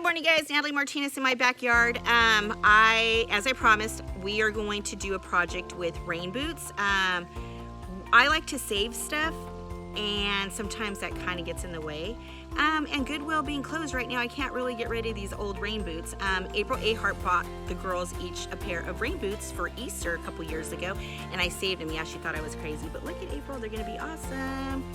morning, guys. Natalie Martinez in my backyard. As I promised, we are going to do a project with rain boots. I like to save stuff, and sometimes that kind of gets in the way. And Goodwill being closed right now, I can't really get rid of these old rain boots. April Ahart bought the girls each a pair of rain boots for Easter a couple years ago, and I saved them. Yeah, she thought I was crazy, but look at April, they're gonna be awesome.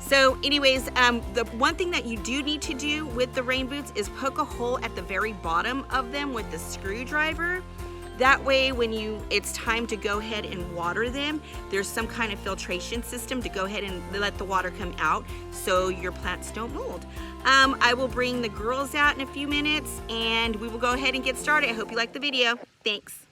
So anyways, the one thing that you do need to do with the rain boots is poke a hole at the very bottom of them with the screwdriver. That way, when it's time to go ahead and water them, there's some kind of filtration system to go ahead and let the water come out so your plants don't mold. I will bring the girls out in a few minutes and we will go ahead and get started. I hope you like the video. Thanks.